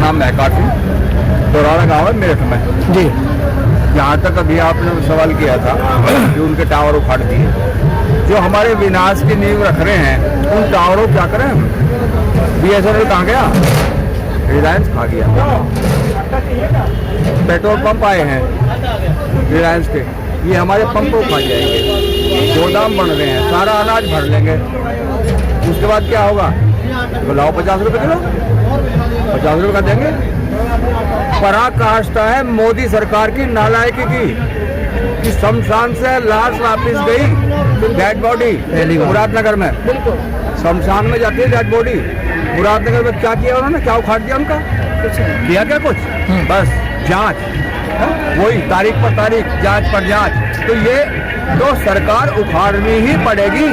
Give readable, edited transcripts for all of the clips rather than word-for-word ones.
नाम महका सिंह, दोराड़ा गाँव है मेरठ में जी। जहाँ तक अभी आपने सवाल किया था कि उनके टावर उखाड़ दिए, जो हमारे विनाश की नींव रख रहे हैं उन टावरों क्या करें हम? BSNL कहाँ गया? रिलायंस खा गया। पेट्रोल पंप आए हैं रिलायंस के, ये हमारे पंप को खा जाएंगे। गोदाम बन रहे हैं, सारा अनाज भर लेंगे, उसके बाद क्या होगा? तो लाओ 50 रुपये किलो, 50 रुपये का देंगे। पराकाष्ठा है मोदी सरकार की नालायकी की कि शमशान से लाश वापिस गई डेड बॉडी मुरादनगर में। शमशान में जाती है डेड बॉडी, मुरादनगर में क्या किया उन्होंने? क्या उखाड़ दिया उनका? कुछ दिया क्या? कुछ बस जांच, वही तारीख पर तारीख, जांच पर जांच। तो ये तो सरकार उखाड़नी ही पड़ेगी।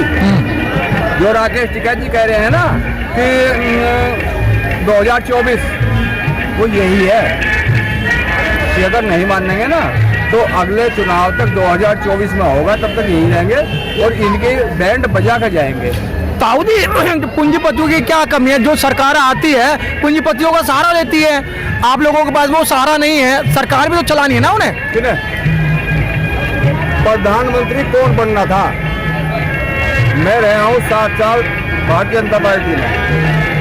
जो राकेश टिकैत जी कह रहे हैं ना कि 2024 वो यही है कि अगर नहीं मानेंगे ना तो अगले चुनाव तक 2024 में होगा, तब तक यही रहेंगे और इनके बैंड बजा कर जाएंगे। ताऊ जी, पूंजीपतियों की क्या कमी है? जो सरकार आती है पूंजीपतियों का सहारा लेती है, आप लोगों के पास वो सहारा नहीं है, सरकार भी तो चलानी है ना उन्हें। ठीक है, प्रधानमंत्री कौन बनना था? मैं रहा हूँ 7 साल भारतीय जनता पार्टी में।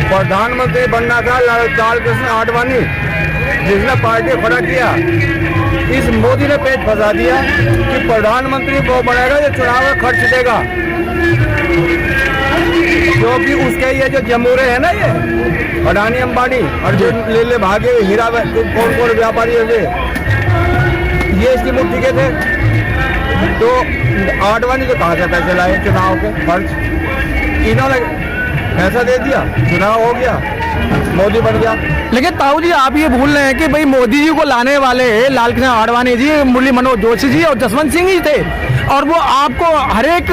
प्रधानमंत्री बनना था लाल कृष्ण आडवाणी, जिसने पार्टी खड़ा किया। इस मोदी ने पेट फंसा दिया कि प्रधानमंत्री वो बनेगा जो चुनाव में खर्च देगा, क्योंकि उसके ये जो जमूरे हैं ना, ये अडानी अंबानी और जो ले भागे हीरा कौन कौन व्यापारी है, ये इसकी मुट्ठी के थे। तो आडवाणी तो कहाँ से पैसे लाए चुनाव के खर्च? इन्होंने पैसा दे दिया, चुनाव हो गया, मोदी बन गया। लेकिन ताऊ जी, आप ये भूल रहे हैं कि भाई मोदी जी को लाने वाले लालकृष्ण आडवाणी जी, मुरली मनोहर जोशी जी और जसवंत सिंह जी थे। और वो आपको हर एक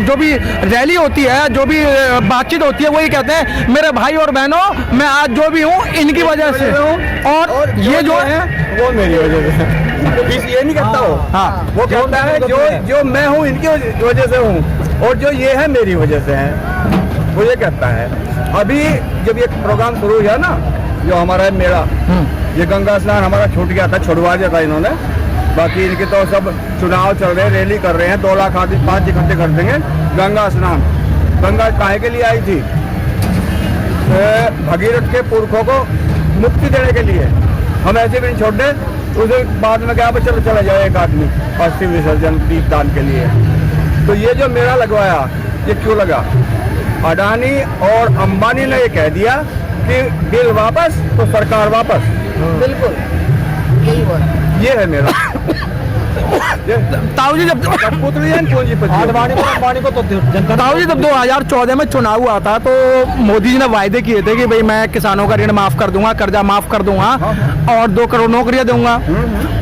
जो भी रैली होती है, जो भी बातचीत होती है, वही कहते हैं मेरे भाई और बहनों, मैं आज जो भी हूँ इनकी वजह से हूँ, और ये जो है वो मेरी वजह से। ये नहीं कहता हो, हाँ, वो कहता है जो मैं हूँ इनकी वजह से हूँ, और जो ये है मेरी वजह से है, वो ये कहता है। अभी जब ये प्रोग्राम शुरू हुआ ना, जो हमारा मेला, ये गंगा स्नान हमारा छूट गया था, छुड़वा दिया था इन्होंने। बाकी इनके तो सब चुनाव चल रहे हैं, रैली कर रहे हैं, 2 लाख आदमी 5 इकट्ठे कर देंगे। गंगा स्नान, गंगा काहे के लिए आई थी? भगीरथ के पुरखों को मुक्ति देने के लिए। हम ऐसे भी नहीं छोड़ दे, उसके बाद में क्या चलो चला जाए एक आदमी अस्थि विसर्जन दीपदान के लिए। तो ये जो मेला लगवाया, ये क्यों लगा? अडानी और अंबानी ने ये कह दिया कि बिल वापस तो सरकार वापस। बिल्कुल यही हुआ, ये है मेरा। ताऊ जी, जब ताऊ जी जब 2014 में चुनाव हुआ था तो मोदी जी ने वायदे किए थे कि भाई मैं किसानों का ऋण माफ कर दूंगा, कर्जा माफ कर दूंगा और 2 करोड़ नौकरियां दूंगा,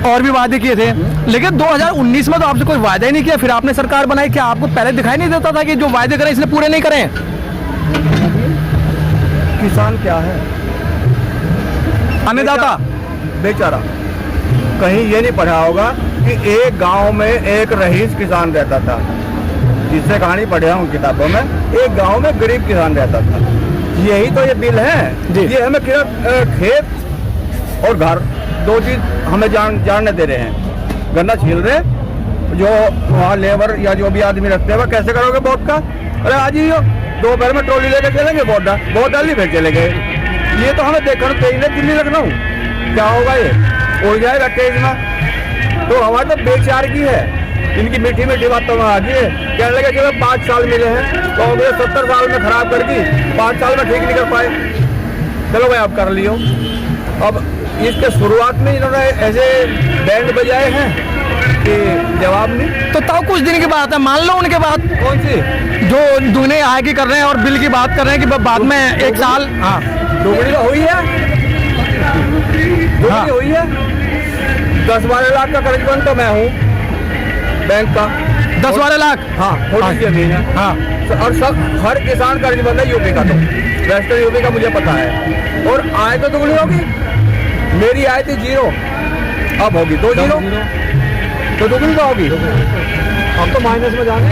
और भी वादे किए थे। लेकिन 2019 में तो आपसे कोई वायदा ही नहीं किया, फिर आपने सरकार बनाई। क्या आपको पहले दिखाई नहीं देता था कि जो वायदे करें इसलिए पूरे नहीं करें? किसान क्या है? अन्नदाता बेचारा। कहीं ये नहीं पढ़ा होगा कि एक गांव में एक रईस किसान रहता था, जिससे कहानी पढ़ा हूँ किताबों में। एक गांव में गरीब किसान रहता था। यही तो ये बिल है। ये हमें खेत और घर, 2 चीज हमें जानने दे रहे हैं। गन्ना छील रहे, जो वहाँ लेबर या जो भी आदमी रखते हैं, वह कैसे करोगे वोट का? अरे आज ही दोपहर में ट्रॉली लेकर चलेंगे, वोट डाली फिर चले गए। ये तो हमें देखना चाहिए। दिल्ली लखनऊ क्या होगा? ये उड़ जाएगा तेज में। तो हवा तो बेचार की है। इनकी मीठी मीठी बातों में आती है, कहने लगे कि 5 साल मिले हैं, तो 70 साल में खराब कर दी, 5 साल में ठीक नहीं कर पाए। चलो भाई आप कर लियो। अब इसके शुरुआत में इन्होंने ऐसे बैंड बजाए हैं कि जवाब नहीं। तो ताऊ कुछ दिन की बात है, मान लो उनके बाद कौन सी जो दुगने आय की कर रहे हैं और बिल की बात कर रहे हैं कि बाद में 1 साल, हाँ दुगनी तो हुई है, दुगनी हुई है। 10-12 लाख का कर्ज बन तो मैं हूँ बैंक का। 10-12 लाख, हाँ, थोड़ी सी अभी है। हाँ, और सब हर किसान कर्ज बंद है यूपी का, तो वेस्टर्न यूपी का मुझे पता है। और आय तो दुगनी होगी। मेरी आय थी 0, अब होगी 2 0, तो दुगनी तो होगी। अब तो माइनस में जाने,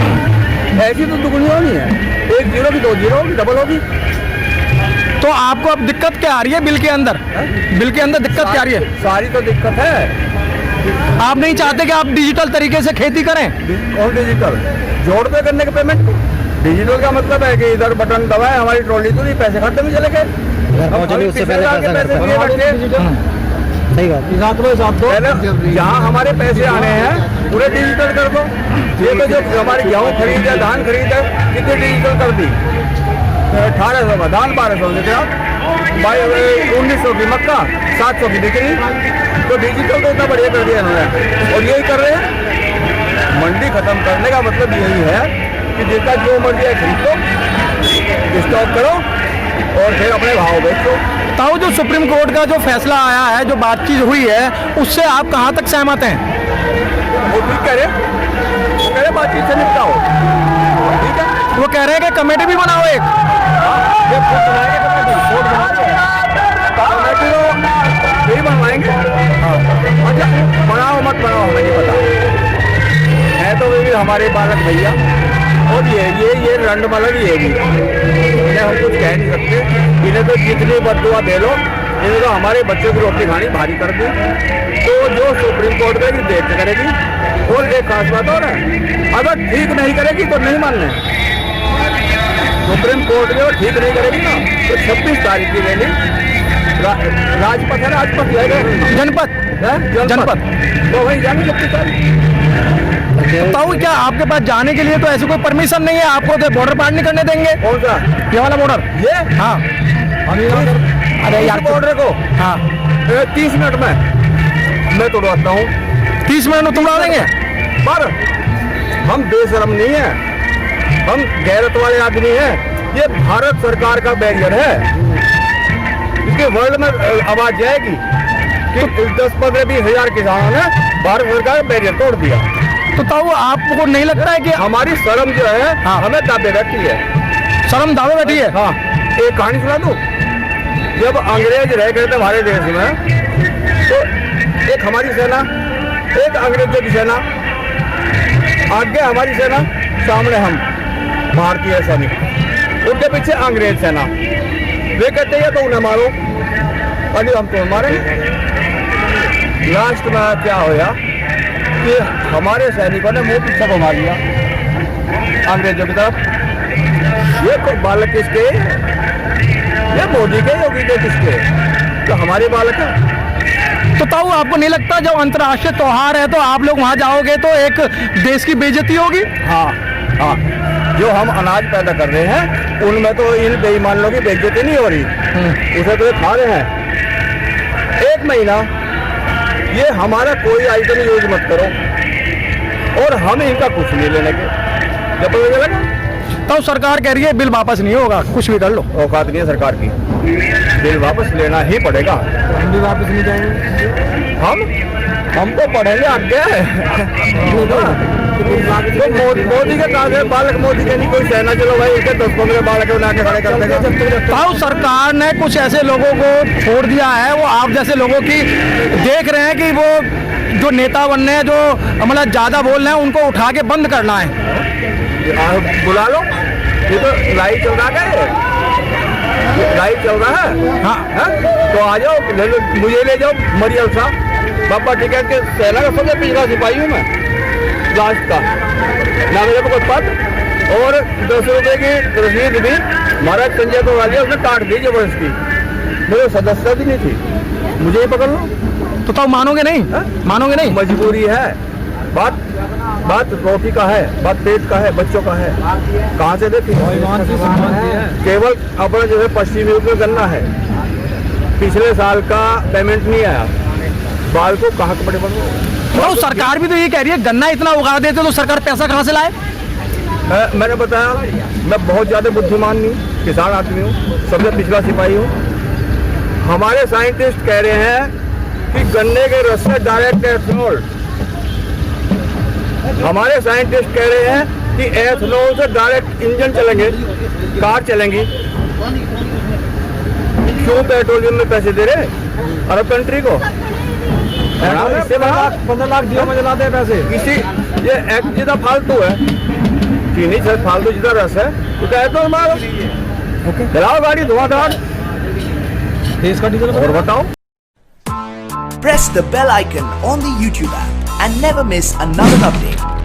ऐसी तो दुगनी होनी है। 1 0 की 2 0 होगी, डबल होगी। तो आपको अब दिक्कत क्या आ रही है बिल के अंदर? बिल के अंदर दिक्कत क्या आ रही है? सारी तो दिक्कत है। आप नहीं चाहते कि आप डिजिटल तरीके से खेती करें? और डिजिटल जोड़ पे करने के पेमेंट को डिजिटल का मतलब है कि इधर बटन दबाए, हमारी ट्रॉली तो नहीं, पैसे खाते में चले गए। उससे पहले पैसा सही बात। पहले यहाँ हमारे पैसे आने हैं पूरे डिजिटल कर दो। ये तो जो हमारे गेहूँ खरीद है, धान खरीद है, कितने डिजिटल कर दी? 1800 का धान, 1200 देते आप भाई, 1900 की मक्का, 700 की बिक्री। तो डिजिटल तो इतना बढ़िया कर दिया इन्होंने, और यही कर रहे हैं। मंडी खत्म करने का मतलब यही है कि जिसका जो मर्जी है खरीद लो, स्टॉक करो और फिर अपने भाव बेचो। ताऊ, जो सुप्रीम कोर्ट का जो फैसला आया है, जो बातचीत हुई है, उससे आप कहाँ तक सहमत हैं? वो ठीक कह रहे, वो कह रहे बातचीत से निपटाओ, ठीक है। वो कह रहे हैं कि कमेटी भी बनाओ एक। ये खुद बनाएंगे कमेटी, कोर्ट बनाएंगे, कमेटी तो यही बनवाएंगे। अच्छा, बनाओ मत बनाओ हमें नहीं पता है, तो वे भी हमारे बालक भैया, और ये रंड मलक ये भी, इन्हें हम कुछ कह नहीं सकते। इन्हें तो जितनी बददुआ दे लो, इन्हें तो हमारे बच्चों की रोटी खानी भारी कर दी। तो जो सुप्रीम कोर्ट करेगी देख के करेगी। और एक खास बात और है, अगर ठीक नहीं करेगी तो नहीं मानने। सुप्रीम कोर्ट जो ठीक नहीं करेगी ना, तो 26 तारीख की रैली राजपथ है, राजपथ जनपद तो वही जानी 26 तारीख। ताऊ, क्या आपके पास जाने के लिए तो ऐसी कोई परमिशन नहीं है? आपको तो बॉर्डर पार नहीं करने देंगे? कौन सा? ये वाला बॉर्डर? ये हाँ। अरे यार, बॉर्डर को हाँ 30 मिनट में मैं तोड़वाता हूँ। 30 मिनट में तुड़ा देंगे? पर हम बेशरम नहीं है, हम गैरत वाले आदमी हैं। ये भारत सरकार का बैरियर है, इसके वर्ल्ड में आवाज जाएगी कि 10-15-20 हजार किसानों ने भारत सरकार का बैरियर तोड़ दिया। तो ताऊ, आपको नहीं लगता है कि हमारी शर्म जो है, हाँ, हमें दाबे बैठी है, शर्म दावे बैठी है? हाँ, एक कहानी सुना दूं। जब अंग्रेज रह गए थे हमारे देश में, तो एक हमारी सेना, एक अंग्रेजों की सेना, आगे हमारी सेना, सामने हम भारतीय सैनिक, उनके पीछे अंग्रेज सेना। वे कहते हैं तो उन्हें मारो, अभी हम तो मारे। लास्ट में क्या होया कि हमारे सैनिकों ने मुंह पीछे घुमा लिया अंग्रेजों की तरफ। ये कोई बालक किसके? ये मोदी के, योगी के, किसके? तो हमारे बालक है। तो ताऊ, आपको नहीं लगता जब अंतर्राष्ट्रीय त्योहार है तो आप लोग वहाँ जाओगे तो एक देश की बेइज्जती होगी? हाँ हाँ, जो हम अनाज पैदा कर रहे हैं उनमें तो इन बेईमान लोगों की बेइज्जती नहीं हो रही, उसे तो ये खा रहे हैं। एक महीना ये हमारा कोई आइटम यूज मत करो, और हम इनका कुछ नहीं लेने के। जब पता चलेगा तो सरकार कह रही है बिल वापस नहीं होगा, कुछ भी कर लो। औकात नहीं है सरकार की, बिल वापस लेना ही पड़ेगा। हम भी वापस नहीं जाएंगे, हम तो पढ़ेंगे आगे। तो मोदी के कहा है, बालक मोदी के नहीं, कोई सेना चलो भाई, इनके 10-15 बालक बना के खड़े कर देंगे। ताऊ, सरकार ने कुछ ऐसे लोगों को छोड़ दिया है, वो आप जैसे लोगों की देख रहे हैं कि वो जो नेता बनने हैं, जो मतलब ज्यादा बोल रहे हैं, उनको उठा के बंद करना है। बुला लो, ये तो लाइव चल रहा है, लाइव चल रहा है। हाँ, तो आ जाओ, ले लो, मुझे ले जाओ मरियल साहब, बाबा टिकट के सेना का सबसे पिछला सिपाही हूँ मैं, लास्ट का, ना मेरे को कोई पद, और 10 रुपए की रसीद भी महाराज संजय को वाली उसने काट दी जबरदस्ती, मेरे सदस्य भी नहीं थी, मुझे ही पकड़ लो। तो तब मानोगे नहीं? मानोगे नहीं? मजबूरी है, बात रोटी का है, बात पेट का है, बच्चों का है, कहाँ से देखें? केवल अपना जो है पश्चिमी यूपी में गन्ना है, पिछले साल का पेमेंट नहीं आया, बाल को कहाँ कपड़े बनो। तो सरकार भी तो ये कह रही है गन्ना इतना उगा देते तो सरकार पैसा कहाँ से लाए? मैंने बताया, मैं बहुत ज़्यादा बुद्धिमान नहीं, किसान आदमी हूँ, सबसे पिछला सिपाही हूँ। हमारे साइंटिस्ट कह रहे हैं कि गन्ने के रस से डायरेक्ट एथेनॉल, हमारे साइंटिस्ट कह रहे हैं कि एथेनॉल से डायरेक्ट इंजन चलेंगे, कार चलेंगी। क्यों पेट्रोलियम में पैसे दे रहे अरब कंट्री को? 15 लाख दिया में जलाते हैं पैसे। किसी ये एक जितना फालतू है, चीनी से फालतू जितना रस है, तो एथेनॉल मारो, चलाओ गाड़ी धुआंधार, देश का डीजल और बताओ। Press the bell icon on the YouTube app and never miss another update.